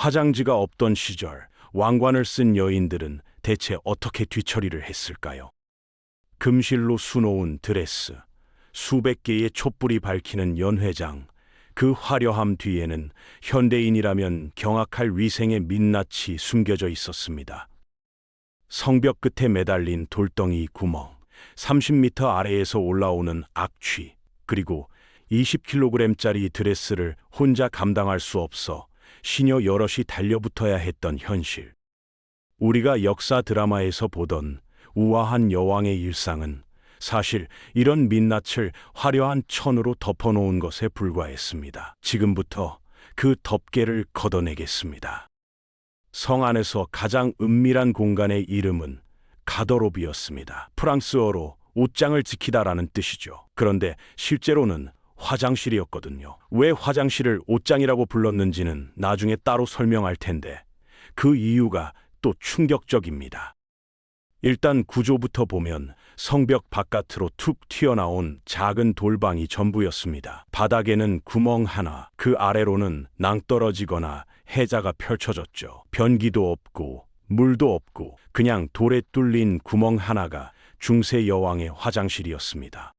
화장지가 없던 시절 왕관을 쓴 여인들은 대체 어떻게 뒤처리를 했을까요? 금실로 수놓은 드레스, 수백 개의 촛불이 밝히는 연회장, 그 화려함 뒤에는 현대인이라면 경악할 위생의 민낯이 숨겨져 있었습니다. 성벽 끝에 매달린 돌덩이 구멍, 30m 아래에서 올라오는 악취, 그리고 20kg짜리 드레스를 혼자 감당할 수 없어 시녀 여럿이 달려붙어야 했던 현실. 우리가 역사 드라마에서 보던 우아한 여왕의 일상은 사실 이런 민낯을 화려한 천으로 덮어놓은 것에 불과했습니다. 지금부터 그 덮개를 걷어내겠습니다. 성 안에서 가장 은밀한 공간의 이름은 가더로비였습니다. 프랑스어로 옷장을 지키다라는 뜻이죠. 그런데 실제로는 화장실이었거든요. 왜 화장실을 옷장이라고 불렀는지는 나중에 따로 설명할 텐데 그 이유가 또 충격적입니다. 일단 구조부터 보면 성벽 바깥으로 툭 튀어나온 작은 돌방이 전부였습니다. 바닥에는 구멍 하나, 그 아래로는 낭떠러지거나 해자가 펼쳐졌죠. 변기도 없고 물도 없고 그냥 돌에 뚫린 구멍 하나가 중세 여왕의 화장실이었습니다.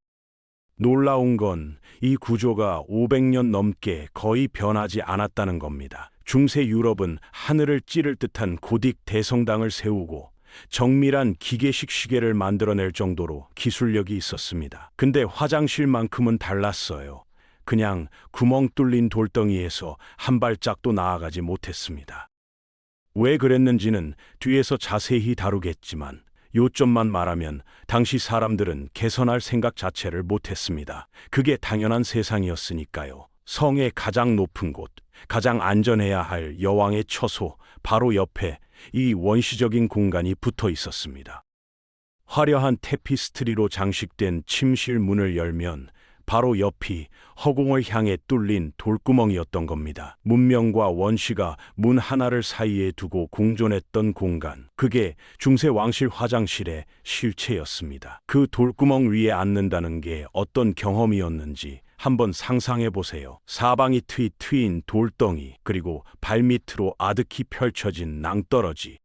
놀라운 건 이 구조가 500년 넘게 거의 변하지 않았다는 겁니다. 중세 유럽은 하늘을 찌를 듯한 고딕 대성당을 세우고 정밀한 기계식 시계를 만들어낼 정도로 기술력이 있었습니다. 근데 화장실만큼은 달랐어요. 그냥 구멍 뚫린 돌덩이에서 한 발짝도 나아가지 못했습니다. 왜 그랬는지는 뒤에서 자세히 다루겠지만 요점만 말하면 당시 사람들은 개선할 생각 자체를 못했습니다. 그게 당연한 세상이었으니까요. 성의 가장 높은 곳, 가장 안전해야 할 여왕의 처소 바로 옆에 이 원시적인 공간이 붙어 있었습니다. 화려한 테피스트리로 장식된 침실 문을 열면 바로 옆이 허공을 향해 뚫린 돌구멍이었던 겁니다. 문명과 원시가 문 하나를 사이에 두고 공존했던 공간, 그게 중세 왕실 화장실의 실체였습니다. 그 돌구멍 위에 앉는다는 게 어떤 경험이었는지 한번 상상해 보세요. 사방이 트인 돌덩이, 그리고 발밑으로 아득히 펼쳐진 낭떠러지.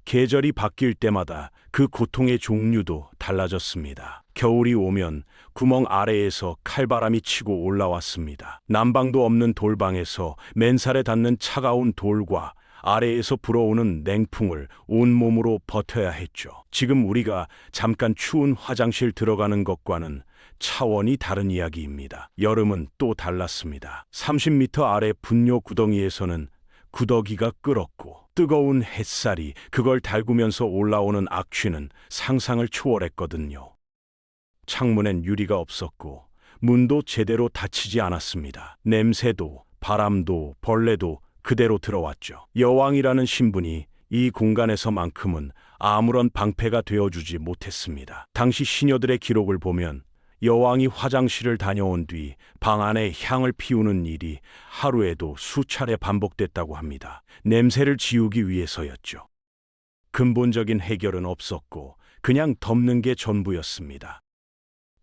계절이 바뀔 때마다 그 고통의 종류도 달라졌습니다. 겨울이 오면 구멍 아래에서 칼바람이 치고 올라왔습니다. 난방도 없는 돌방에서 맨살에 닿는 차가운 돌과 아래에서 불어오는 냉풍을 온몸으로 버텨야 했죠. 지금 우리가 잠깐 추운 화장실 들어가는 것과는 차원이 다른 이야기입니다. 여름은 또 달랐습니다. 30m 아래 분뇨 구덩이에서는 구더기가 끓었고 뜨거운 햇살이 그걸 달구면서 올라오는 악취는 상상을 초월했거든요. 창문엔 유리가 없었고 문도 제대로 닫히지 않았습니다. 냄새도 바람도 벌레도 그대로 들어왔죠. 여왕이라는 신분이 이 공간에서만큼은 아무런 방패가 되어주지 못했습니다. 당시 시녀들의 기록을 보면 여왕이 화장실을 다녀온 뒤 방 안에 향을 피우는 일이 하루에도 수차례 반복됐다고 합니다. 냄새를 지우기 위해서였죠. 근본적인 해결은 없었고 그냥 덮는 게 전부였습니다.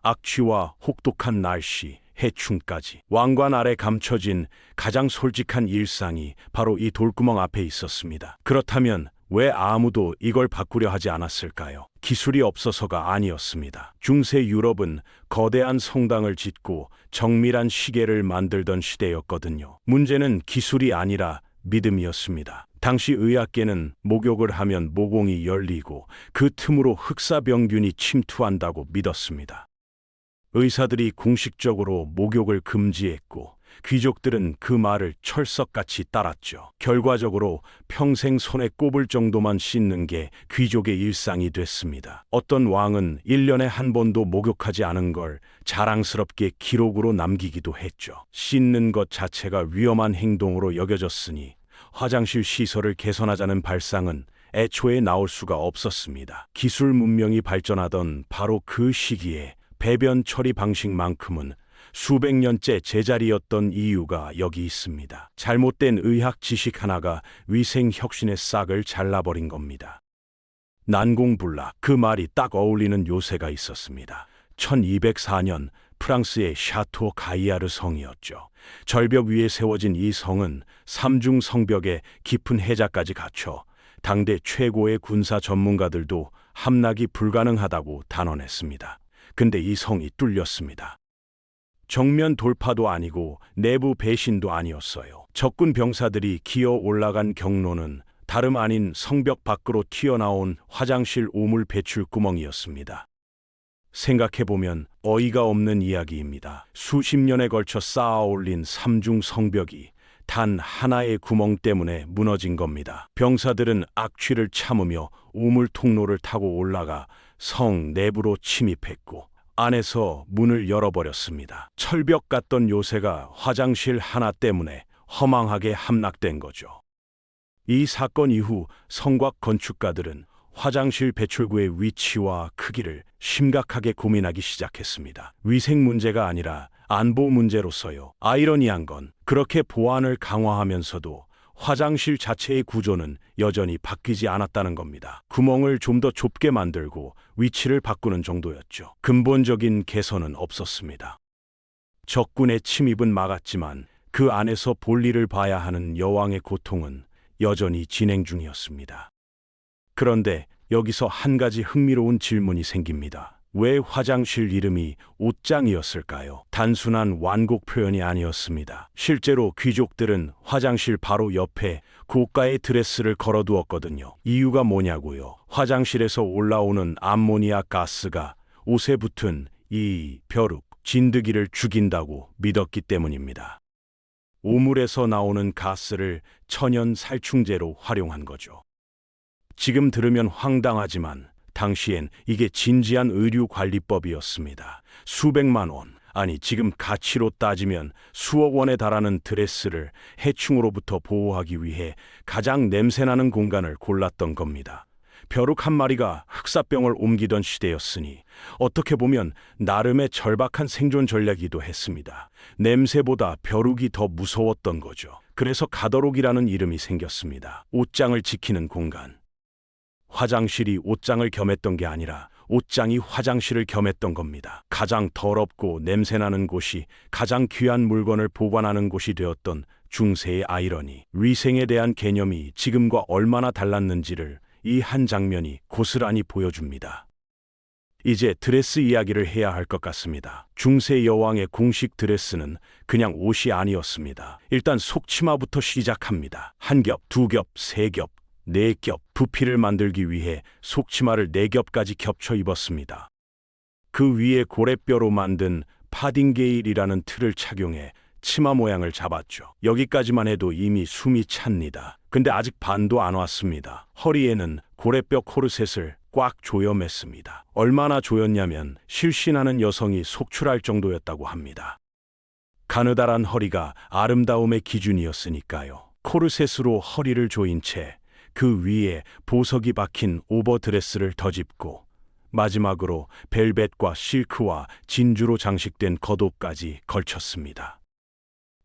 악취와 혹독한 날씨, 해충까지 왕관 아래 감춰진 가장 솔직한 일상이 바로 이 돌구멍 앞에 있었습니다. 그렇다면 왜 아무도 이걸 바꾸려 하지 않았을까요? 기술이 없어서가 아니었습니다. 중세 유럽은 거대한 성당을 짓고 정밀한 시계를 만들던 시대였거든요. 문제는 기술이 아니라 믿음이었습니다. 당시 의학계는 목욕을 하면 모공이 열리고 그 틈으로 흑사병균이 침투한다고 믿었습니다. 의사들이 공식적으로 목욕을 금지했고 귀족들은 그 말을 철석같이 따랐죠. 결과적으로 평생 손에 꼽을 정도만 씻는 게 귀족의 일상이 됐습니다. 어떤 왕은 1년에 한 번도 목욕하지 않은 걸 자랑스럽게 기록으로 남기기도 했죠. 씻는 것 자체가 위험한 행동으로 여겨졌으니 화장실 시설을 개선하자는 발상은 애초에 나올 수가 없었습니다. 기술 문명이 발전하던 바로 그 시기에 배변 처리 방식만큼은 수백 년째 제자리였던 이유가 여기 있습니다. 잘못된 의학 지식 하나가 위생 혁신의 싹을 잘라버린 겁니다. 난공불락, 그 말이 딱 어울리는 요새가 있었습니다. 1204년 프랑스의 샤토 가이아르 성이었죠. 절벽 위에 세워진 이 성은 삼중 성벽에 깊은 해자까지 갖춰 당대 최고의 군사 전문가들도 함락이 불가능하다고 단언했습니다. 근데 이 성이 뚫렸습니다. 정면 돌파도 아니고 내부 배신도 아니었어요. 적군 병사들이 기어 올라간 경로는 다름 아닌 성벽 밖으로 튀어나온 화장실 우물 배출 구멍이었습니다. 생각해보면 어이가 없는 이야기입니다. 수십 년에 걸쳐 쌓아 올린 삼중 성벽이 단 하나의 구멍 때문에 무너진 겁니다. 병사들은 악취를 참으며 우물 통로를 타고 올라가 성 내부로 침입했고 안에서 문을 열어버렸습니다. 철벽 같던 요새가 화장실 하나 때문에 허망하게 함락된 거죠. 이 사건 이후 성곽 건축가들은 화장실 배출구의 위치와 크기를 심각하게 고민하기 시작했습니다. 위생 문제가 아니라 안보 문제로서요. 아이러니한 건 그렇게 보안을 강화하면서도 화장실 자체의 구조는 여전히 바뀌지 않았다는 겁니다. 구멍을 좀 더 좁게 만들고 위치를 바꾸는 정도였죠. 근본적인 개선은 없었습니다. 적군의 침입은 막았지만 그 안에서 볼일을 봐야 하는 여왕의 고통은 여전히 진행 중이었습니다. 그런데 여기서 한 가지 흥미로운 질문이 생깁니다. 왜 화장실 이름이 옷장이었을까요? 단순한 완곡 표현이 아니었습니다. 실제로 귀족들은 화장실 바로 옆에 고가의 드레스를 걸어두었거든요. 이유가 뭐냐고요? 화장실에서 올라오는 암모니아 가스가 옷에 붙은 이 벼룩, 진드기를 죽인다고 믿었기 때문입니다. 우물에서 나오는 가스를 천연 살충제로 활용한 거죠. 지금 들으면 황당하지만 당시엔 이게 진지한 의류관리법이었습니다. 수백만 원, 아니 지금 가치로 따지면 수억 원에 달하는 드레스를 해충으로부터 보호하기 위해 가장 냄새나는 공간을 골랐던 겁니다. 벼룩 한 마리가 흑사병을 옮기던 시대였으니 어떻게 보면 나름의 절박한 생존 전략이기도 했습니다. 냄새보다 벼룩이 더 무서웠던 거죠. 그래서 가더록이라는 이름이 생겼습니다. 옷장을 지키는 공간. 화장실이 옷장을 겸했던 게 아니라 옷장이 화장실을 겸했던 겁니다. 가장 더럽고 냄새나는 곳이 가장 귀한 물건을 보관하는 곳이 되었던 중세의 아이러니. 위생에 대한 개념이 지금과 얼마나 달랐는지를 이 한 장면이 고스란히 보여줍니다. 이제 드레스 이야기를 해야 할 것 같습니다. 중세 여왕의 공식 드레스는 그냥 옷이 아니었습니다. 일단 속치마부터 시작합니다. 한 겹, 두 겹, 세 겹, 네 겹, 부피를 만들기 위해 속치마를 네 겹까지 겹쳐 입었습니다. 그 위에 고래뼈로 만든 파딩게일이라는 틀을 착용해 치마 모양을 잡았죠. 여기까지만 해도 이미 숨이 찹니다. 근데 아직 반도 안 왔습니다. 허리에는 고래뼈 코르셋을 꽉 조여 맸습니다. 얼마나 조였냐면 실신하는 여성이 속출할 정도였다고 합니다. 가느다란 허리가 아름다움의 기준이었으니까요. 코르셋으로 허리를 조인 채 그 위에 보석이 박힌 오버드레스를 덧입고 마지막으로 벨벳과 실크와 진주로 장식된 겉옷까지 걸쳤습니다.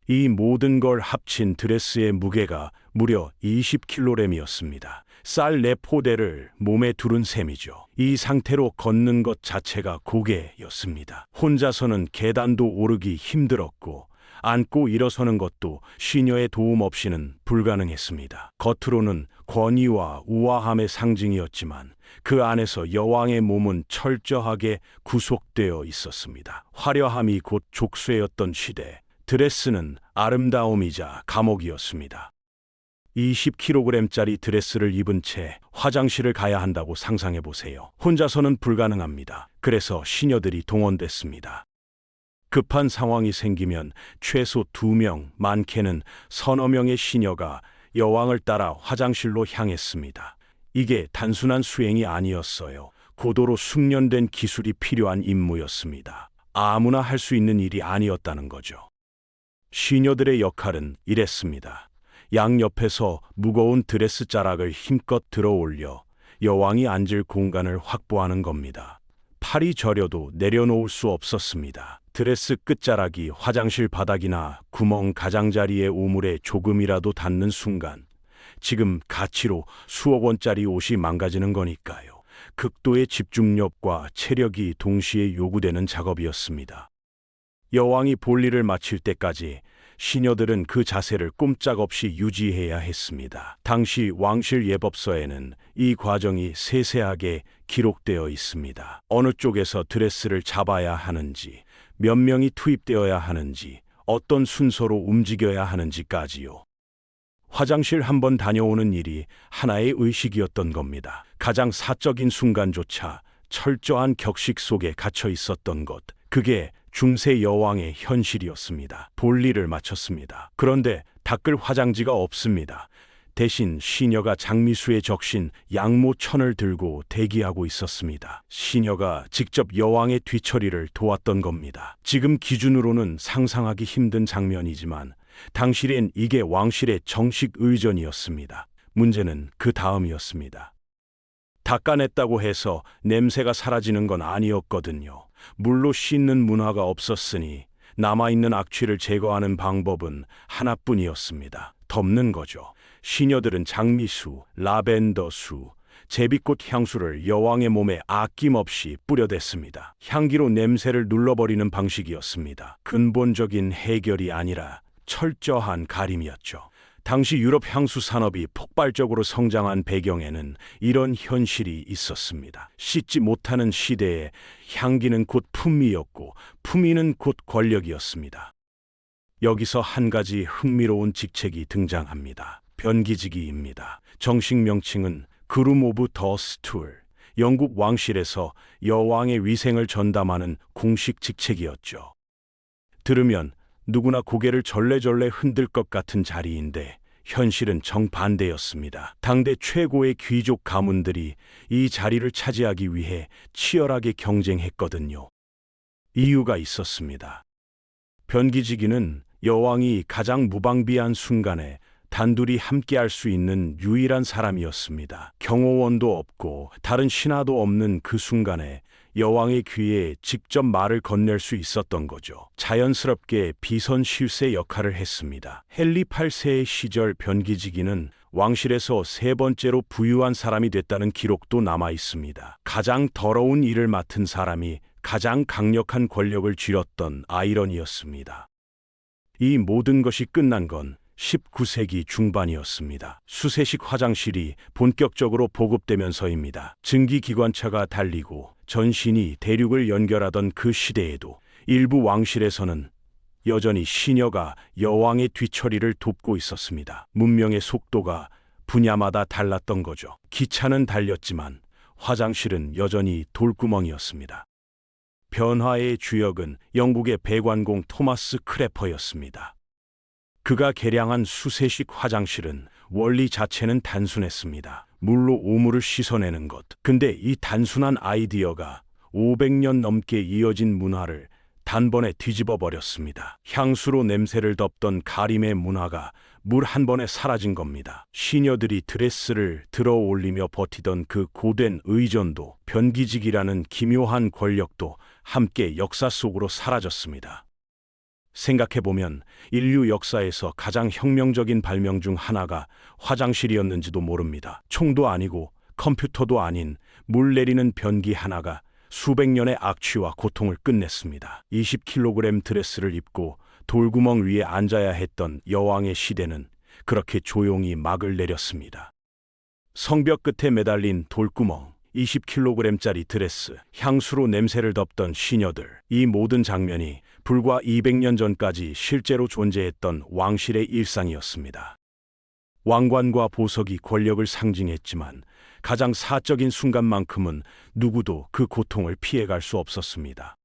이 모든 걸 합친 드레스의 무게가 무려 20kg이었습니다. 쌀 4포대를 몸에 두른 셈이죠. 이 상태로 걷는 것 자체가 고개였습니다. 혼자서는 계단도 오르기 힘들었고 앉고 일어서는 것도 시녀의 도움 없이는 불가능했습니다. 겉으로는 권위와 우아함의 상징이었지만 그 안에서 여왕의 몸은 철저하게 구속되어 있었습니다. 화려함이 곧 족쇄였던 시대, 드레스는 아름다움이자 감옥이었습니다. 20kg짜리 드레스를 입은 채 화장실을 가야 한다고 상상해 보세요. 혼자서는 불가능합니다. 그래서 시녀들이 동원됐습니다. 급한 상황이 생기면 최소 2명, 많게는 서너 명의 시녀가 여왕을 따라 화장실로 향했습니다. 이게 단순한 수행이 아니었어요. 고도로 숙련된 기술이 필요한 임무였습니다. 아무나 할 수 있는 일이 아니었다는 거죠. 시녀들의 역할은 이랬습니다. 양옆에서 무거운 드레스 자락을 힘껏 들어 올려 여왕이 앉을 공간을 확보하는 겁니다. 팔이 저려도 내려놓을 수 없었습니다. 드레스 끝자락이 화장실 바닥이나 구멍 가장자리의 우물에 조금이라도 닿는 순간 지금 가치로 수억 원짜리 옷이 망가지는 거니까요. 극도의 집중력과 체력이 동시에 요구되는 작업이었습니다. 여왕이 볼일을 마칠 때까지 시녀들은 그 자세를 꼼짝없이 유지해야 했습니다. 당시 왕실 예법서에는 이 과정이 세세하게 기록되어 있습니다. 어느 쪽에서 드레스를 잡아야 하는지, 몇 명이 투입되어야 하는지, 어떤 순서로 움직여야 하는지까지요. 화장실 한번 다녀오는 일이 하나의 의식이었던 겁니다. 가장 사적인 순간조차 철저한 격식 속에 갇혀 있었던 것, 그게 중세 여왕의 현실이었습니다. 볼일을 마쳤습니다. 그런데 닦을 화장지가 없습니다. 대신 시녀가 장미수에 적신 양모천을 들고 대기하고 있었습니다. 시녀가 직접 여왕의 뒤처리를 도왔던 겁니다. 지금 기준으로는 상상하기 힘든 장면이지만 당시엔 이게 왕실의 정식 의전이었습니다. 문제는 그 다음이었습니다. 닦아냈다고 해서 냄새가 사라지는 건 아니었거든요. 물로 씻는 문화가 없었으니 남아있는 악취를 제거하는 방법은 하나뿐이었습니다. 덮는 거죠. 시녀들은 장미수, 라벤더수, 제비꽃 향수를 여왕의 몸에 아낌없이 뿌려댔습니다. 향기로 냄새를 눌러버리는 방식이었습니다. 근본적인 해결이 아니라 철저한 가림이었죠. 당시 유럽 향수 산업이 폭발적으로 성장한 배경에는 이런 현실이 있었습니다. 씻지 못하는 시대에 향기는 곧 품위였고 품위는 곧 권력이었습니다. 여기서 한 가지 흥미로운 직책이 등장합니다. 변기지기입니다. 정식 명칭은 그룸 오브 더 스툴, 영국 왕실에서 여왕의 위생을 전담하는 공식 직책이었죠. 들으면 누구나 고개를 절레절레 흔들 것 같은 자리인데 현실은 정반대였습니다. 당대 최고의 귀족 가문들이 이 자리를 차지하기 위해 치열하게 경쟁했거든요. 이유가 있었습니다. 변기지기는 여왕이 가장 무방비한 순간에 단둘이 함께할 수 있는 유일한 사람이었습니다. 경호원도 없고 다른 신하도 없는 그 순간에 여왕의 귀에 직접 말을 건넬 수 있었던 거죠. 자연스럽게 비선 실세 역할을 했습니다. 헨리 8세의 시절 변기지기는 왕실에서 세 번째로 부유한 사람이 됐다는 기록도 남아 있습니다. 가장 더러운 일을 맡은 사람이 가장 강력한 권력을 쥐렸던 아이러니였습니다. 이 모든 것이 끝난 건 19세기 중반이었습니다. 수세식 화장실이 본격적으로 보급되면서입니다. 증기기관차가 달리고 전신이 대륙을 연결하던 그 시대에도 일부 왕실에서는 여전히 시녀가 여왕의 뒤처리를 돕고 있었습니다. 문명의 속도가 분야마다 달랐던 거죠. 기차는 달렸지만 화장실은 여전히 돌구멍이었습니다. 변화의 주역은 영국의 배관공 토마스 크래퍼였습니다. 그가 개량한 수세식 화장실은 원리 자체는 단순했습니다. 물로 오물을 씻어내는 것. 근데 이 단순한 아이디어가 500년 넘게 이어진 문화를 단번에 뒤집어 버렸습니다. 향수로 냄새를 덮던 가림의 문화가 물 한 번에 사라진 겁니다. 시녀들이 드레스를 들어 올리며 버티던 그 고된 의전도 변기직이라는 기묘한 권력도 함께 역사 속으로 사라졌습니다. 생각해보면 인류 역사에서 가장 혁명적인 발명 중 하나가 화장실이었는지도 모릅니다. 총도 아니고 컴퓨터도 아닌 물 내리는 변기 하나가 수백 년의 악취와 고통을 끝냈습니다. 20kg 드레스를 입고 돌구멍 위에 앉아야 했던 여왕의 시대는 그렇게 조용히 막을 내렸습니다. 성벽 끝에 매달린 돌구멍, 20kg짜리 드레스, 향수로 냄새를 덮던 시녀들, 이 모든 장면이 불과 200년 전까지 실제로 존재했던 왕실의 일상이었습니다. 왕관과 보석이 권력을 상징했지만 가장 사적인 순간만큼은 누구도 그 고통을 피해갈 수 없었습니다.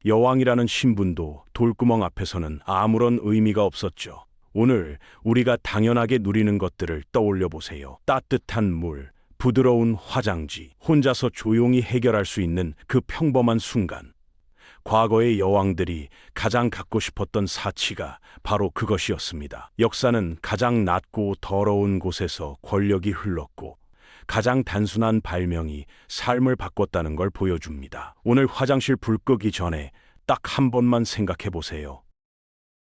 여왕이라는 신분도 돌구멍 앞에서는 아무런 의미가 없었죠. 오늘 우리가 당연하게 누리는 것들을 떠올려 보세요. 따뜻한 물, 부드러운 화장지, 혼자서 조용히 해결할 수 있는 그 평범한 순간. 과거의 여왕들이 가장 갖고 싶었던 사치가 바로 그것이었습니다. 역사는 가장 낮고 더러운 곳에서 권력이 흘렀고 가장 단순한 발명이 삶을 바꿨다는 걸 보여줍니다. 오늘 화장실 불 끄기 전에 딱 한 번만 생각해 보세요.